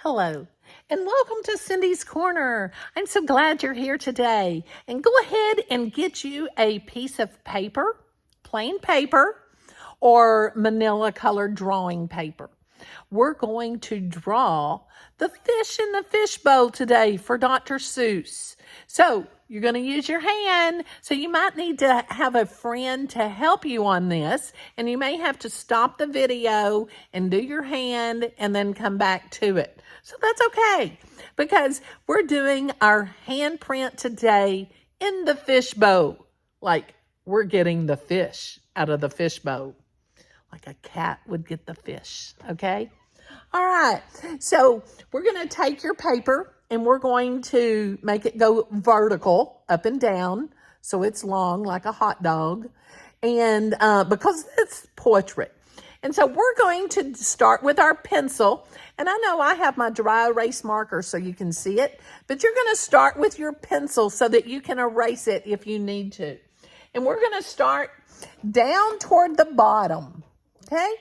Hello, and welcome to Cindy's Corner. I'm so glad you're here today. And go ahead and get you a piece of paper, plain paper, or manila colored drawing paper. We're going to draw the fish in the fishbowl today for Dr. Seuss. So you're going to use your hand. So you might need to have a friend to help you on this. And you may have to stop the video and do your hand and then come back to it. So that's okay, because we're doing our handprint today in the fishbowl. Like we're getting the fish out of the fishbowl. Like a cat would get the fish, okay? All right, so we're going to take your paper and we're going to make it go vertical, up and down, so it's long like a hot dog, and because it's poetry. And so we're going to start with our pencil, and I know I have my dry erase marker so you can see it, but you're going to start with your pencil so that you can erase it if you need to. And we're going to start down toward the bottom, okay?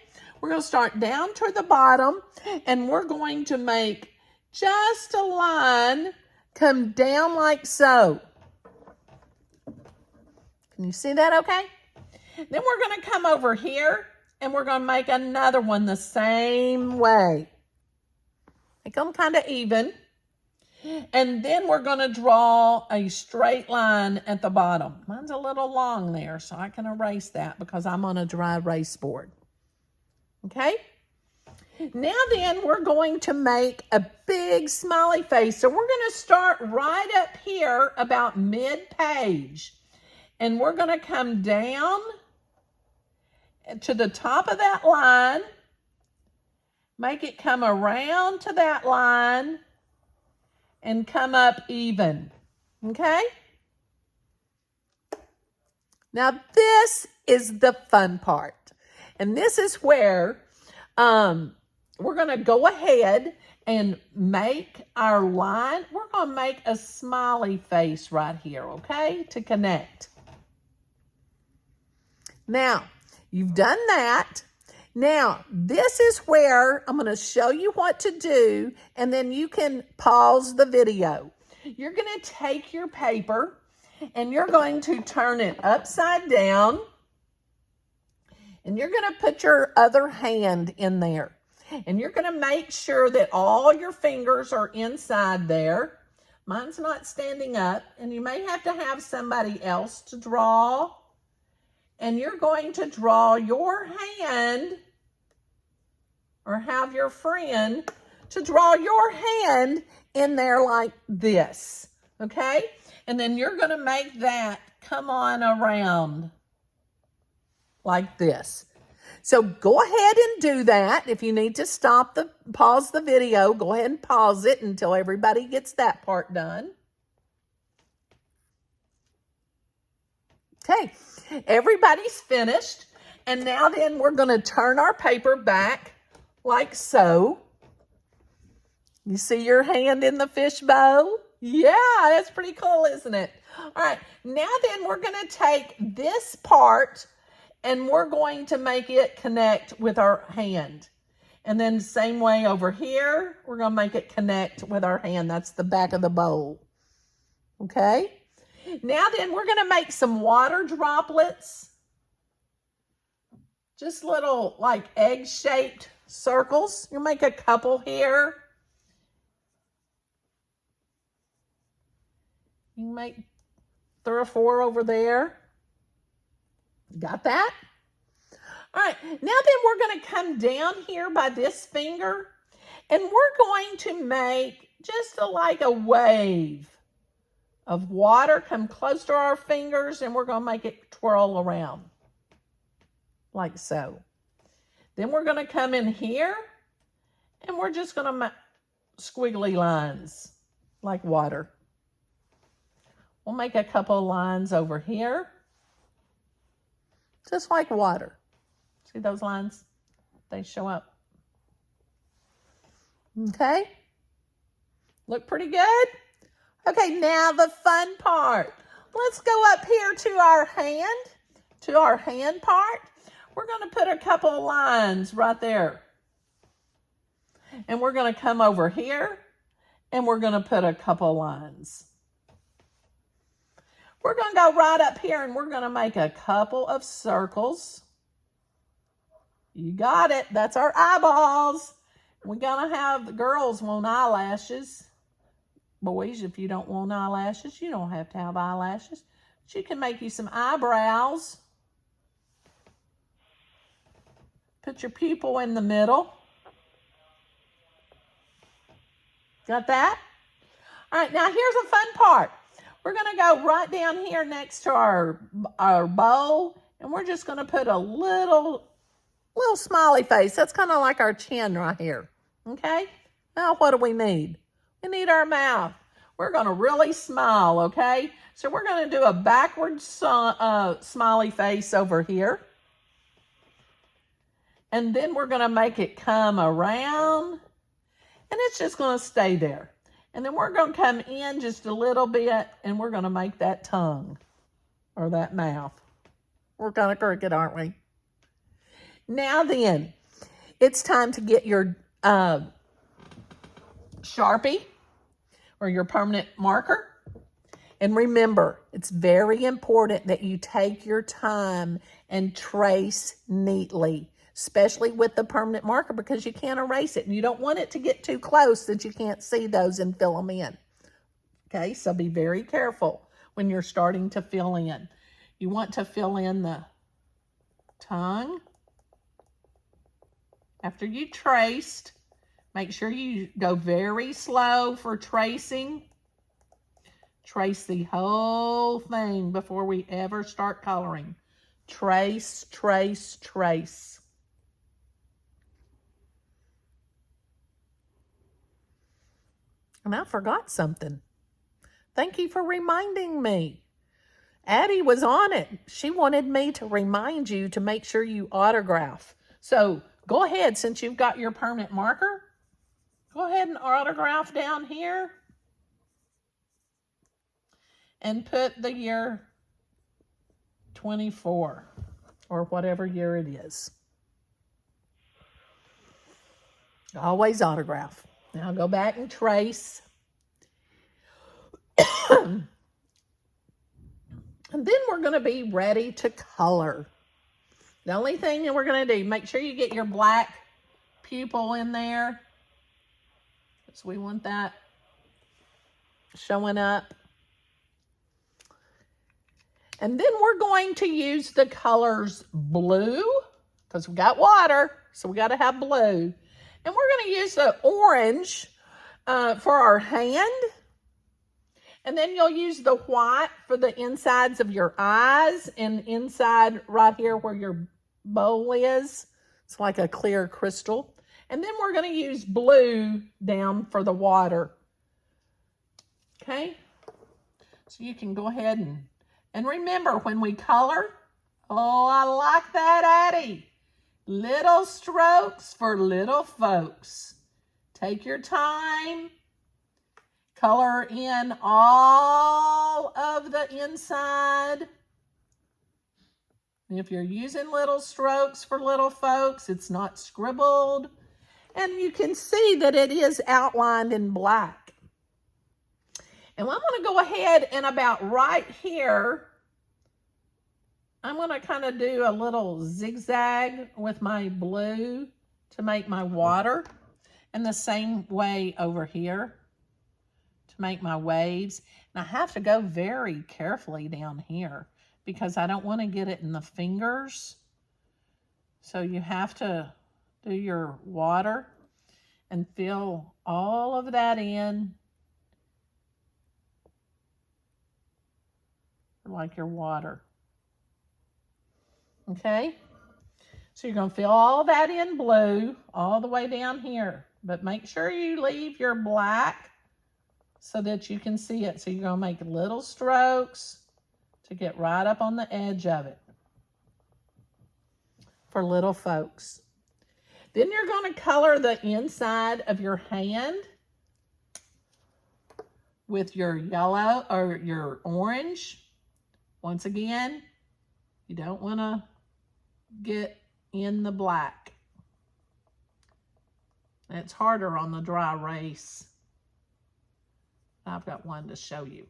We're going to start down toward the bottom, and we're going to make just a line come down like so. Can you see that okay? Then we're going to come over here, and we're going to make another one the same way. Make them kind of even. And then we're going to draw a straight line at the bottom. Mine's a little long there, so I can erase that because I'm on a dry erase board. Okay? Now then, we're going to make a big smiley face. So we're going to start right up here about mid-page. And we're going to come down to the top of that line. Make it come around to that line and come up even. Okay? Now this is the fun part. And this is where we're going to go ahead and make our line. We're going to make a smiley face right here, okay, to connect. Now, you've done that. Now, this is where I'm going to show you what to do, and then you can pause the video. You're going to take your paper, and you're going to turn it upside down, and you're going to put your other hand in there. And you're going to make sure that all your fingers are inside there. Mine's not standing up, and you may have to have somebody else to draw. And you're going to draw your hand, or have your friend to draw your hand in there like this, okay? And then you're going to make that come on around like this. So go ahead and do that. If you need to pause the video, go ahead and pause it until everybody gets that part done. Okay, everybody's finished. And now then we're going to turn our paper back like so. You see your hand in the fishbowl? Yeah, that's pretty cool, isn't it? All right, now then we're going to take this part and we're going to make it connect with our hand. And then the same way over here, we're going to make it connect with our hand. That's the back of the bowl. Okay? Now then, we're going to make some water droplets. Just little like egg-shaped circles. You'll make a couple here. You can make 3 or 4 over there. Got that? All right, now then we're going to come down here by this finger, and we're going to make just like a wave of water come close to our fingers, and we're going to make it twirl around like so. Then we're going to come in here, and we're just going to make squiggly lines like water. We'll make a couple of lines over here. Just like water. See those lines? They show up. Okay? Look pretty good? Okay, now the fun part. Let's go up here to our hand part. We're going to put a couple of lines right there. And we're going to come over here and we're going to put a couple lines. We're going to go right up here and we're going to make a couple of circles. You got it. That's our eyeballs. We're going to have the girls want eyelashes. Boys, if you don't want eyelashes, you don't have to have eyelashes. But you can make you some eyebrows. Put your pupil in the middle. Got that? All right, now here's a fun part. We're going to go right down here next to our bow, and we're just going to put a little smiley face. That's kind of like our chin right here. Okay? Now what do we need? We need our mouth. We're going to really smile, okay? So we're going to do a backwards smiley face over here. And then we're going to make it come around. And it's just going to stay there. And then we're going to come in just a little bit. And we're going to make that tongue. Or that mouth. We're kind of crooked, aren't we? Now then, it's time to get your Sharpie. Or your permanent marker. And remember, it's very important that you take your time and trace neatly, especially with the permanent marker because you can't erase it. And you don't want it to get too close that you can't see those and fill them in. Okay, so be very careful when you're starting to fill in. You want to fill in the tongue. After you traced, make sure you go very slow for tracing. Trace the whole thing before we ever start coloring. Trace, trace, trace. And I forgot something. Thank you for reminding me. Addie was on it. She wanted me to remind you to make sure you autograph. So go ahead, since you've got your permanent marker, go ahead and autograph down here. And put the year 24 or whatever year it is. Always autograph. Now go back and trace. And then we're going to be ready to color. The only thing that we're going to do, make sure you get your black pupil in there. Because we want that showing up. And then we're going to use the colors blue, because we got water, so we got to have blue. And we're going to use the orange for our hand. And then you'll use the white for the insides of your eyes and inside right here where your bowl is. It's like a clear crystal. And then we're going to use blue down for the water. Okay? So you can go ahead and remember, when we color, oh, I like that, Addie. Little strokes for little folks. Take your time. Color in all of the inside. And if you're using little strokes for little folks, it's not scribbled. And you can see that it is outlined in black. And I'm going to go ahead and about right here, I'm going to kind of do a little zigzag with my blue to make my water. And the same way over here to make my waves. And I have to go very carefully down here because I don't want to get it in the fingers. So you have to do your water and fill all of that in. Like your water. Okay? So you're going to fill all that in blue all the way down here. But make sure you leave your black so that you can see it. So you're going to make little strokes to get right up on the edge of it for little folks. Then you're going to color the inside of your hand with your yellow or your orange. Once again, you don't want to get in the black. It's harder on the dry erase. I've got one to show you.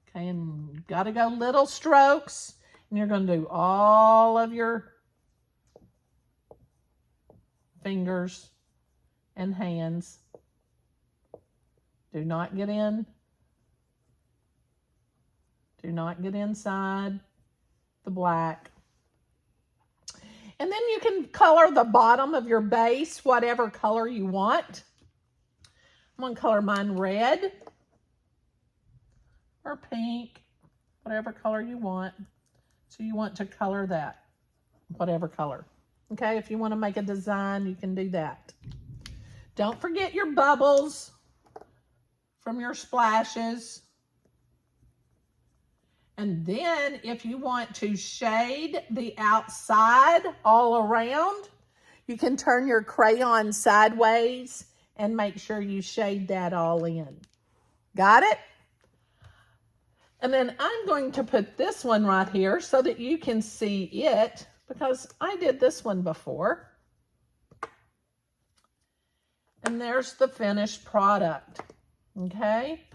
Okay, and you've got to go little strokes. And you're going to do all of your fingers and hands. Do not get in. Do not get inside the black. And then you can color the bottom of your base, whatever color you want. I'm going to color mine red or pink, whatever color you want. So you want to color that, whatever color. Okay, if you want to make a design, you can do that. Don't forget your bubbles from your splashes. And then if you want to shade the outside all around, you can turn your crayon sideways and make sure you shade that all in. Got it? And then I'm going to put this one right here so that you can see it, because I did this one before. And there's the finished product. Okay?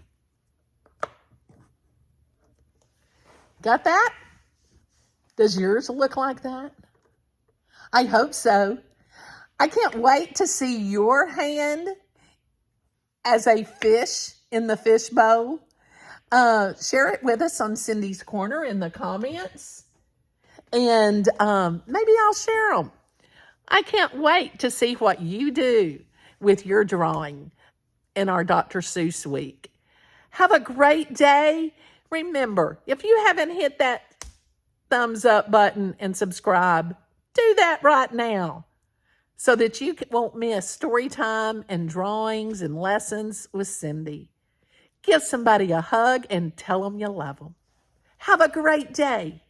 Got that? Does yours look like that? I hope so. I can't wait to see your hand as a fish in the fish bowl. Share it with us on Cindy's Corner in the comments. And maybe I'll share them. I can't wait to see what you do with your drawing in our Dr. Seuss week. Have a great day. Remember, if you haven't hit that thumbs up button and subscribe, do that right now so that you won't miss story time and drawings and lessons with Cindy. Give somebody a hug and tell them you love them. Have a great day.